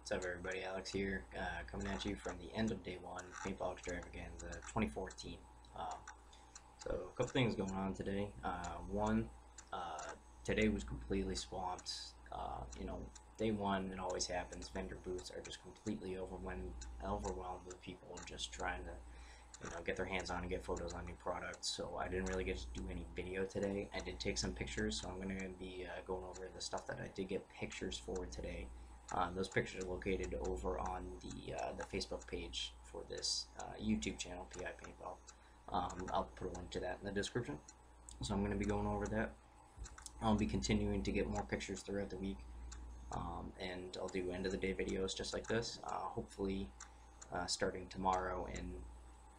What's up, everybody? Alex here, coming at you from the end of day one, Paintball Extravaganza 2014. So a couple things going on today. One, today was completely swamped. Day one, it always happens. Vendor booths are just completely overwhelmed with people just trying to, get their hands on and get photos on new products. So I didn't really get to do any video today. I did take some pictures, so I'm going to be going over the stuff that I did get pictures for today. Those pictures are located over on the Facebook page for this YouTube channel, PI Paintball. I'll put a link to that in the description. So I'm going to be going over that. I'll be continuing to get more pictures throughout the week, and I'll do end of the day videos just like this. Hopefully, starting tomorrow and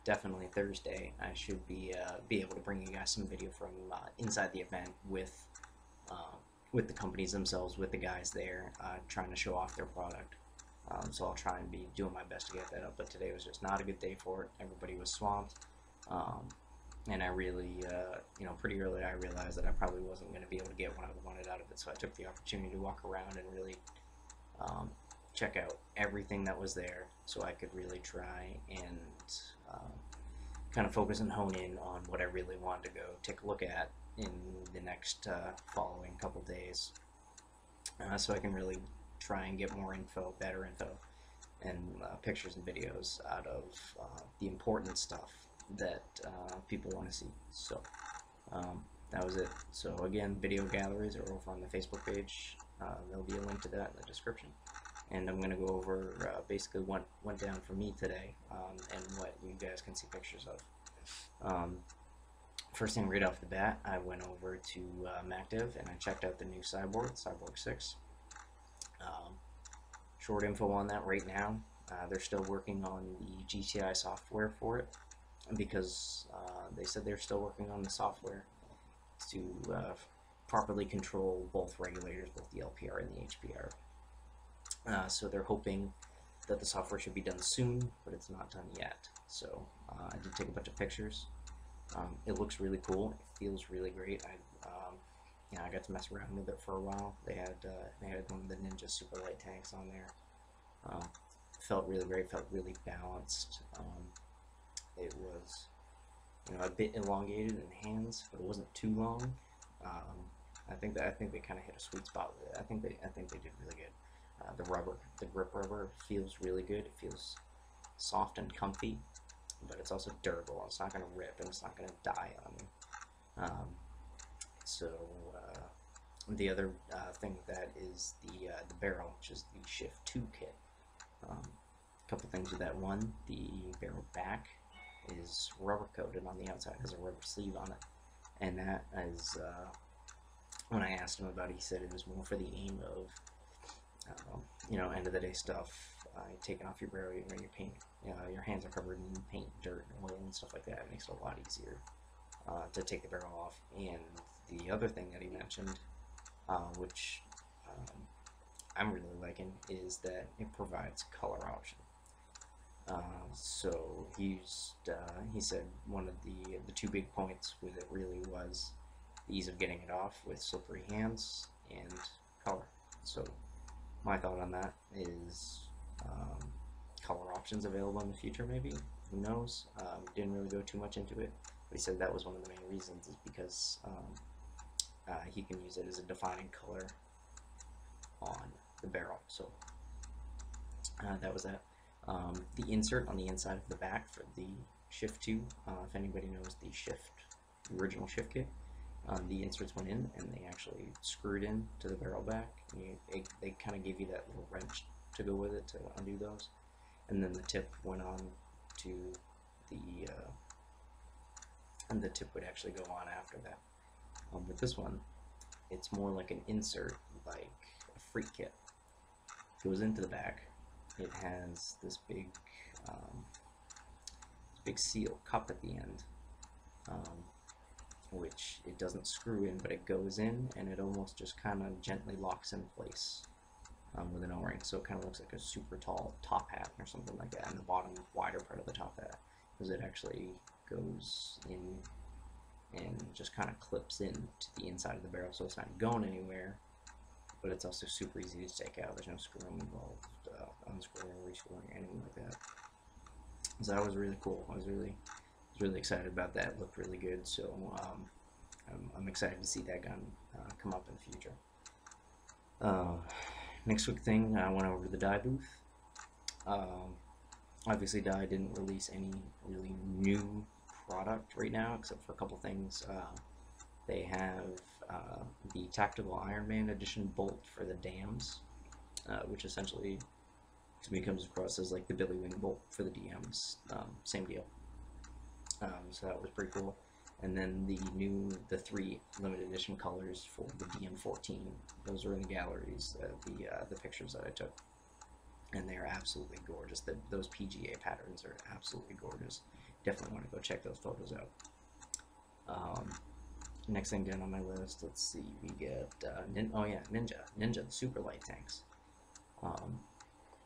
definitely Thursday, I should be able to bring you guys some video from inside the event with the companies themselves, with the guys there, trying to show off their product. So I'll try and be doing my best to get that up, but today was just not a good day for it. Everybody was swamped, and I really, pretty early I realized that I probably wasn't going to be able to get what I wanted out of it, so I took the opportunity to walk around and really check out everything that was there so I could really try and kind of focus and hone in on what I really wanted to go take a look at in the next following couple days, so I can really try and get more info, better info, and pictures and videos out of the important stuff that people want to see. So that was it. So again, video galleries are over on the Facebook page. There'll be a link to that in the description. And I'm going to go over basically what went down for me today, and what you guys can see pictures of. First thing right off the bat, I went over to MacDev and I checked out the new Cyborg 6. Short info on that right now. They're still working on the GTI software for it, because they said they're still working on the software to properly control both regulators, both the LPR and the HPR. So they're hoping that the software should be done soon, but it's not done yet. So I did take a bunch of pictures. It looks really cool. It feels really great. I got to mess around with it for a while. They had one of the Ninja super light tanks on there. Felt really great. Felt really balanced. It was, a bit elongated in hands, but it wasn't too long. I think they kind of hit a sweet spot with it. I think they did really good. The grip rubber feels really good. It feels soft and comfy, but it's also durable. It's not going to rip and it's not going to die on you. The other thing with that is the barrel, which is the Shift 2 kit. A couple things with that. One, the barrel back is rubber coated on the outside, has a rubber sleeve on it, and that is, when I asked him about it, he said it was more for the aim of end of the day stuff, taking off your barrel, your paint, your hands are covered in paint, dirt, and oil and stuff like that. It makes it a lot easier to take the barrel off. And the other thing that he mentioned, which I'm really liking, is that it provides color option. So he said one of the two big points with it really was the ease of getting it off with slippery hands and color. So my thought on that is color options available in the future, maybe. Who knows? Didn't really go too much into it, but he said that was one of the main reasons, is because he can use it as a defining color on the barrel. So that was that. The insert on the inside of the back for the Shift 2, if anybody knows the original Shift kit, the inserts went in and they actually screwed in to the barrel back. And they kind of gave you that little wrench to go with it to undo those, and then the tip went on to and the tip would actually go on after that. With this one, it's more like an insert, like a freak kit. It goes into the back. It has this big seal cup at the end, which it doesn't screw in, but it goes in and it almost just kind of gently locks in place with an O-ring. So it kind of looks like a super tall top hat or something like that, and the bottom wider part of the top hat, because it actually goes in and just kind of clips in to the inside of the barrel, so it's not going anywhere, but it's also super easy to take out. There's no screwing involved, unscrewing, rescrewing, anything like that. So that was really cool. I was really excited about that. It looked really good. So I'm excited to see that gun come up in the future. Next quick thing, I went over to the dye booth. Obviously, Dye didn't release any really new product right now, except for a couple things. They have the Tactical Iron Man Edition bolt for the dams, which essentially to me comes across as like the Billy Wing bolt for the DMs. Same deal. So that was pretty cool. And then the 3 limited edition colors for the DM14. Those are in the galleries, the pictures that I took. And they're absolutely gorgeous. Those PGA patterns are absolutely gorgeous. Definitely want to go check those photos out. Next thing down on my list, let's see, we get Ninja super light tanks.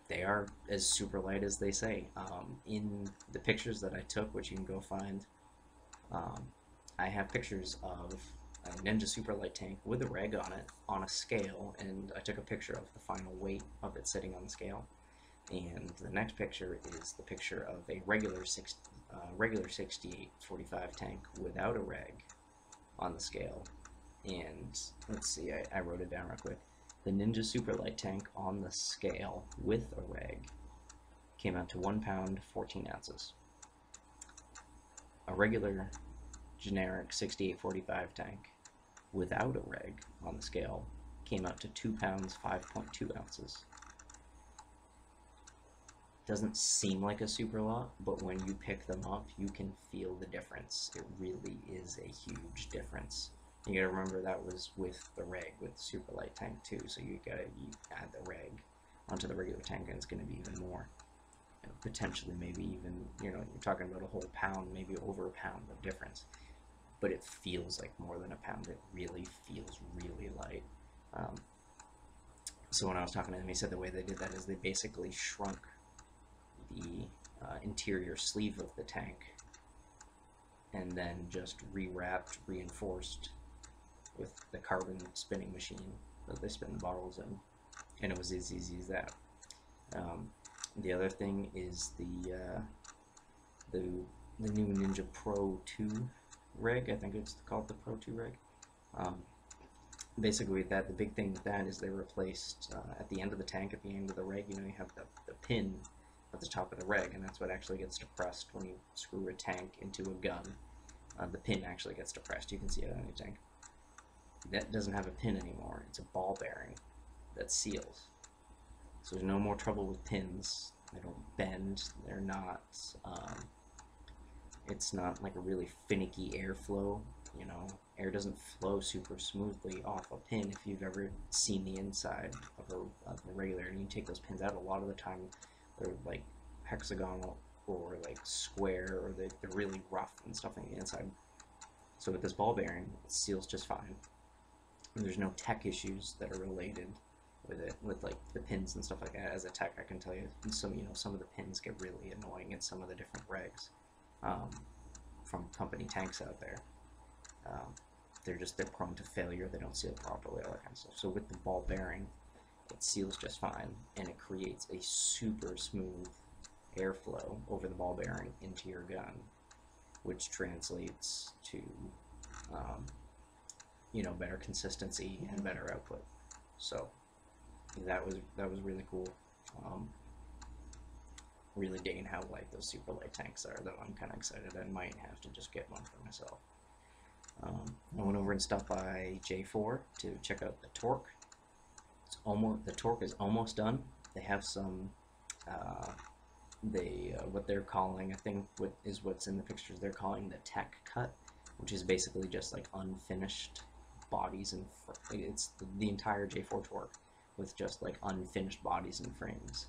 They are as super light as they say. In the pictures that I took, which you can go find, I have pictures of a Ninja super light tank with a reg on it on a scale, and I took a picture of the final weight of it sitting on the scale. And the next picture is the picture of a regular 6845 tank without a reg on the scale. And let's see, I wrote it down real quick. The Ninja super light tank on the scale with a reg came out to 1 pound 14 ounces. A regular generic 6845 tank without a reg on the scale came out to 2 pounds 5.2 ounces. Doesn't seem like a super lot, but when you pick them up, you can feel the difference. It really is a huge difference. You gotta remember that was with the reg, with the super light tank too, so you add the reg onto the regular tank and it's gonna be even more. Potentially maybe even, you're talking about a whole pound, maybe over a pound of difference. But it feels like more than a pound. It really feels really light. So when I was talking to them, he said the way they did that is they basically shrunk the interior sleeve of the tank and then just rewrapped, reinforced with the carbon spinning machine that they spin the bottles in, and it was as easy as that. The other thing is the new Ninja Pro 2 rig. I think it's called the Pro 2 rig. Basically, the big thing with that is they replaced at the end of the tank, at the end of the rig, you have the pin at the top of the reg, and that's what actually gets depressed when you screw a tank into a gun. The pin actually gets depressed. You can see it on your tank. That doesn't have a pin anymore. It's a ball bearing that seals. So there's no more trouble with pins. They don't bend. They're not. It's not like a really finicky airflow. Air doesn't flow super smoothly off a pin. If you've ever seen the inside of a regular, and you take those pins out, a lot of the time they're like hexagonal or like square, or they're really rough and stuff on the inside. So with this ball bearing, it seals just fine. And there's no tech issues that are related with it, with like the pins and stuff like that. As a tech, I can tell you some of the pins get really annoying in some of the different regs from company tanks out there. They're prone to failure. They don't seal properly, all that kind of stuff. So with the ball bearing, it seals just fine, and it creates a super smooth airflow over the ball bearing into your gun, which translates to better consistency and better output. So that was really cool. Really digging how light those super light tanks are, though. I'm kind of excited. I might have to just get one for myself. I went over and stopped by J4 to check out the torque. The torque is almost done. They have some what they're calling, I think what's in the pictures, they're calling the tech cut, which is basically just like unfinished bodies, and it's the entire J4 torque with just like unfinished bodies and frames.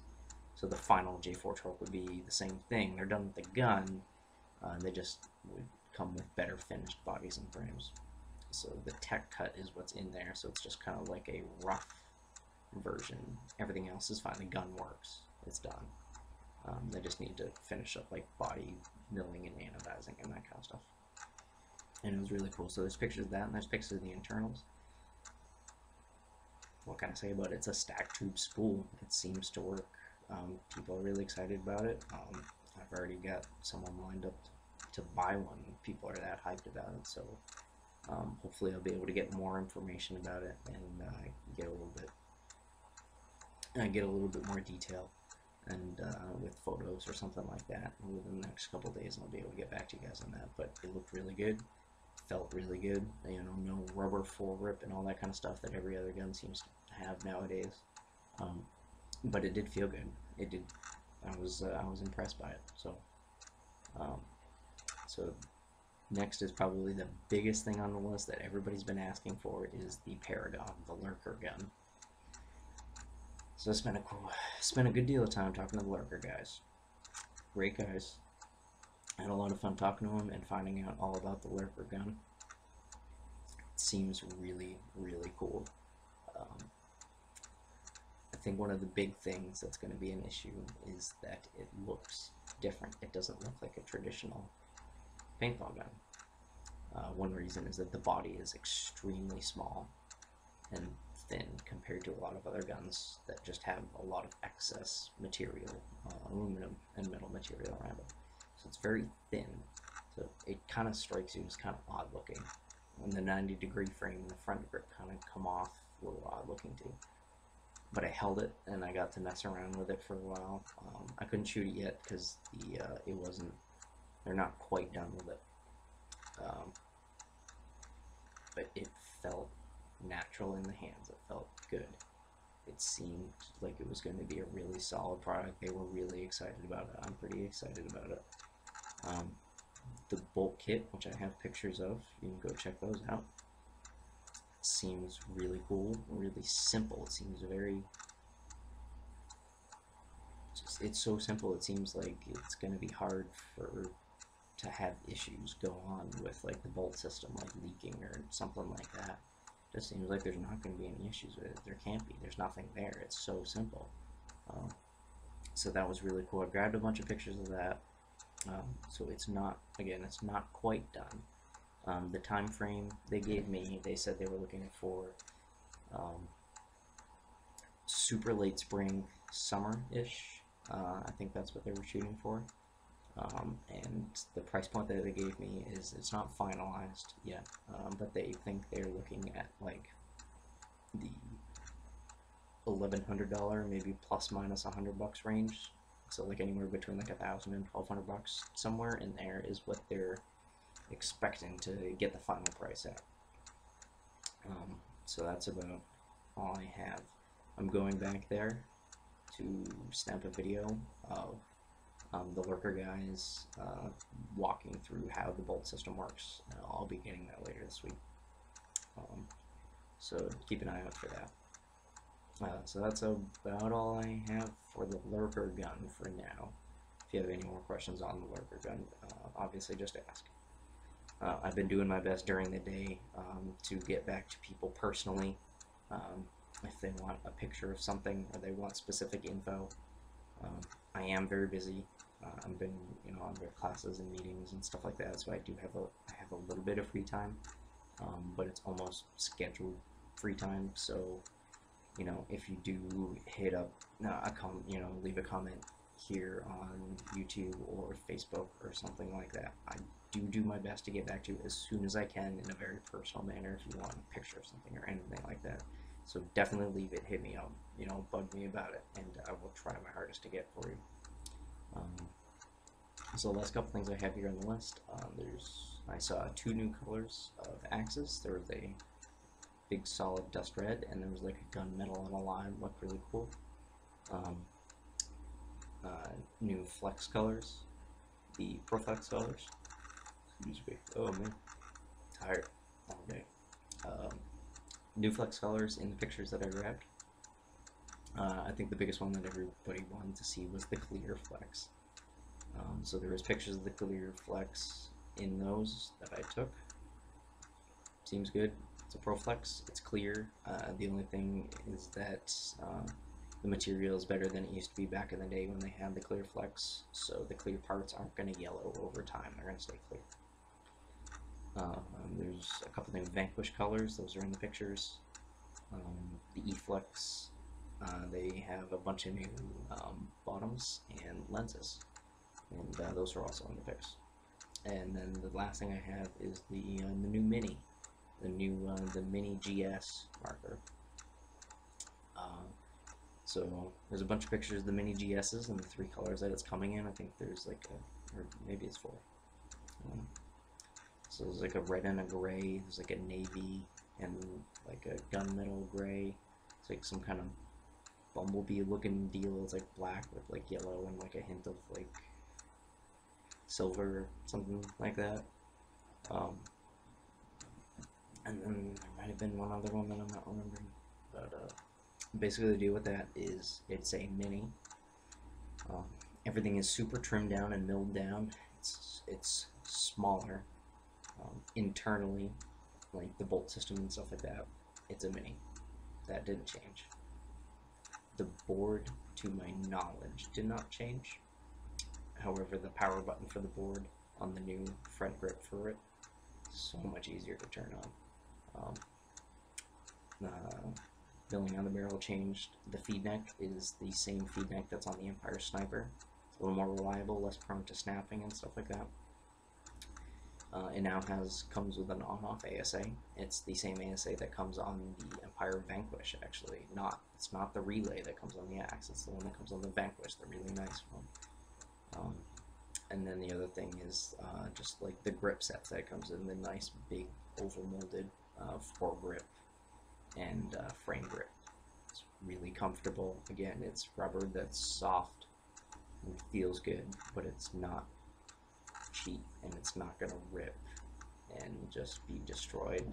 So the final J4 torque would be the same thing. They're done with the gun, they just would come with better finished bodies and frames. So the tech cut is what's in there, so it's just kind of like a rough version. Everything else is fine. The gun works. It's done. They just need to finish up like body milling and anodizing and that kind of stuff. And it was really cool. So there's pictures of that, and there's pictures of the internals. what can I say about it? It's a stack tube spool. It seems to work. People are really excited about it. I've already got someone lined up to buy one. People are that hyped about it, so hopefully I'll be able to get more information about it and get a little bit more detail and with photos or something like that within the next couple days, and I'll be able to get back to you guys on that. But it looked really good, felt really good. You know, no rubber forerip and all that kind of stuff that every other gun seems to have nowadays. But it did feel good. It did. I was impressed by it. So next is probably the biggest thing on the list that everybody's been asking for is the Paragon, the lurker gun. So I spent a good deal of time talking to the lurker guys. Great guys. I had a lot of fun talking to them and finding out all about the lurker gun. It seems really, really cool. I think one of the big things that's going to be an issue is that it looks different. It doesn't look like a traditional paintball gun. One reason is that the body is extremely small and thin compared to a lot of other guns that just have a lot of excess material, aluminum and metal material around it. So it's very thin, so it kind of strikes you as kind of odd looking. And the 90-degree frame and the front grip kind of come off a little odd looking too. But I held it and I got to mess around with it for a while. I couldn't shoot it yet because they're not quite done with it. But it felt natural in the hands. It felt good. It seemed like it was going to be a really solid product. They were really excited about it. I'm pretty excited about it. The bolt kit, which I have pictures of, you can go check those out. Seems really cool, really simple. It seems it's so simple. It seems like it's going to be hard to have issues go on with like the bolt system, like leaking or something like that. It just seems like there's not going to be any issues with it. There can't be. There's nothing there. It's so simple. So that was really cool. I grabbed a bunch of pictures of that. So it's not quite done. The time frame they gave me, they said they were looking for super late spring, summer-ish. I think that's what they were shooting for. And the price point that they gave me is, it's not finalized yet, but they think they're looking at like the $1,100, maybe plus minus $100 range. So like anywhere between like $1,000 and $1,200, somewhere in there is what they're expecting to get the final price at. So that's about all I have. I'm going back there to snap a video of the lurker guys walking through how the bolt system works. I'll be getting that later this week. So keep an eye out for that. So that's about all I have for the lurker gun for now. If you have any more questions on the lurker gun, obviously just ask. I've been doing my best during the day to get back to people personally if they want a picture of something or they want specific info. I am very busy. I've been, under classes and meetings and stuff like that, so I have a little bit of free time, but it's almost scheduled free time. So, if you do hit up leave a comment here on YouTube or Facebook or something like that, I do my best to get back to you as soon as I can in a very personal manner if you want a picture of something or anything like that. So definitely leave it, hit me up, bug me about it, and I will try my hardest to get for you. So the last couple things I have here on the list, I saw 2 new colors of axes. There was a big solid dust red, and there was like a gunmetal on a line, looked really cool. New flex colors, the Proflex colors. Excuse me. Oh man, tired all day. New flex colors in the pictures that I grabbed. I think the biggest one that everybody wanted to see was the clear flex. So there was pictures of the clear flex in those that I took. Seems good. It's a Proflex. It's clear. The only thing is that the material is better than it used to be back in the day when they had the clear flex. So the clear parts aren't going to yellow over time. They're going to stay clear. There's a couple things, Vanquish colors. Those are in the pictures. the E-Flex, they have a bunch of new bottoms and lenses, and those are also in the picks. And then the last thing I have is the new Mini, the Mini GS marker. So there's a bunch of pictures of the Mini GS's and the 3 colors that it's coming in. I think there's like or maybe it's 4. So there's like a red and a gray, there's like a navy, and like a gunmetal gray. It's like some kind of bumblebee looking deal. It's like black with like yellow and like a hint of like silver, something like that. And then there might have been one other one that I'm not remembering. But basically the deal with that is it's a Mini. Everything is super trimmed down and milled down. It's smaller internally, like the bolt system and stuff like that. It's a Mini. That didn't change. The board, to my knowledge, did not change. However, the power button for the board on the new front grip for it is so much easier to turn on. Milling on the barrel changed. The feed neck is the same feed neck that's on the Empire Sniper. It's a little more reliable, less prone to snapping and stuff like that. It now comes with an on-off ASA. It's the same ASA that comes on the Empire Vanquish, actually. It's not the relay that comes on the Axe, it's the one that comes on the Vanquish, the really nice one. And then the other thing is just like the grip sets that comes in, the nice big oval molded foregrip and frame grip. It's really comfortable. Again, it's rubber that's soft and feels good, but it's not cheap, and it's not gonna rip and just be destroyed,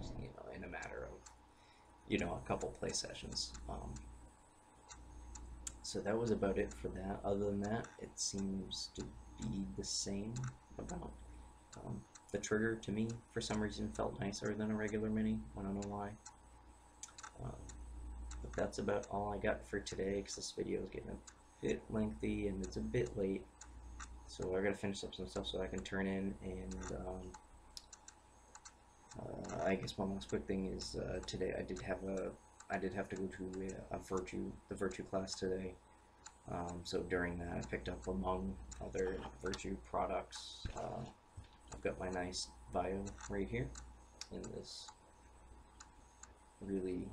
in a matter of, a couple play sessions. So that was about it for that. Other than that, it seems to be the same about. The trigger, to me, for some reason, felt nicer than a regular Mini. I don't know why. But that's about all I got for today, because this video is getting a bit lengthy and it's a bit late. So I gotta finish up some stuff so I can turn in, and I guess one last quick thing is today I did have to go to the Virtue class today. So during that, I picked up, among other Virtue products, I've got my nice bio right here in this really,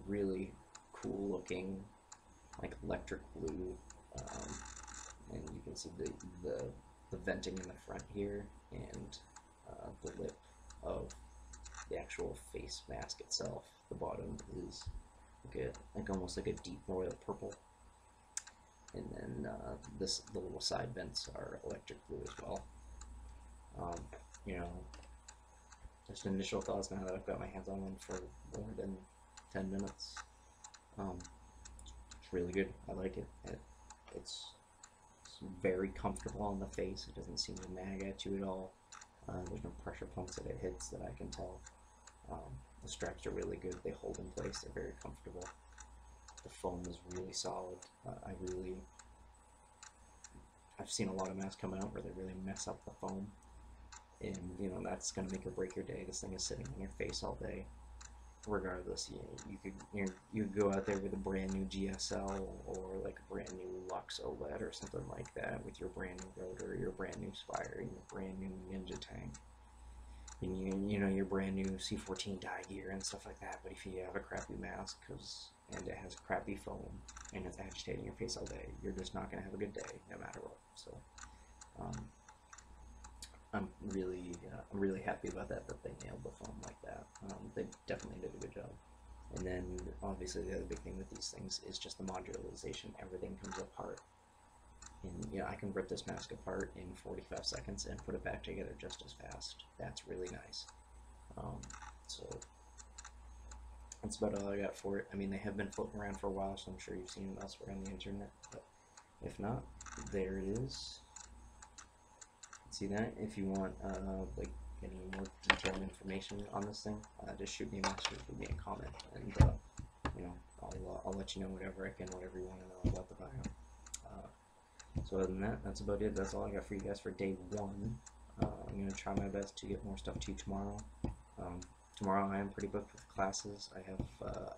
really cool looking, like electric blue. And you can see the venting in the front here, and the lip of the actual face mask itself. The bottom is like almost like a deep royal purple, and then the little side vents are electric blue as well. Just initial thoughts now that I've got my hands on one for more than 10 minutes. It's really good. I like it. It's very comfortable on the face. It doesn't seem to nag at you at all. There's no pressure points that it hits that I can tell. The straps are really good. They hold in place. They're very comfortable. The foam is really solid. I've seen a lot of masks come out where they really mess up the foam, and that's gonna make or break your day. This thing is sitting on your face all day. Regardless, you could go out there with a brand new GSL or like a brand new Lux OLED or something like that with your brand new rotor, your brand new Spire, and your brand new Ninja tank, and your brand new C14 dye gear and stuff like that. But if you have a crappy mask and it has crappy foam and it's agitating your face all day, you're just not gonna have a good day no matter what. So I'm really happy about that they nailed the foam like that. They definitely did a good job. And then obviously the other big thing with these things is just the modularization. Everything comes apart, and I can rip this mask apart in 45 seconds and put it back together just as fast. That's really nice. So that's about all I got for it. I mean, they have been floating around for a while, so I'm sure you've seen them elsewhere on the internet, but if not, there it is. See that? If you want like any more detailed information on this thing, just shoot me a message, leave me a comment, and I'll let you know whatever I can, whatever you want to know about the bio. So other than that, that's about it. That's all I got for you guys for day one. I'm gonna try my best to get more stuff to you tomorrow. tomorrow I am pretty booked with classes. I have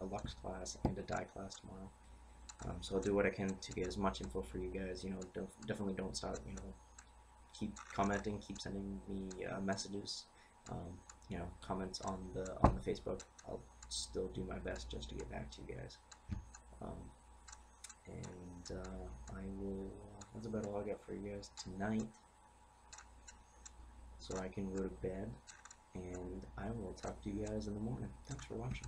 a Lux class and a dye class tomorrow. So I'll do what I can to get as much info for you guys. Definitely don't stop. Keep commenting, keep sending me messages. Comments on the Facebook. I'll still do my best just to get back to you guys. I will. That's about all I got for you guys tonight. So I can go to bed, and I will talk to you guys in the morning. Thanks for watching.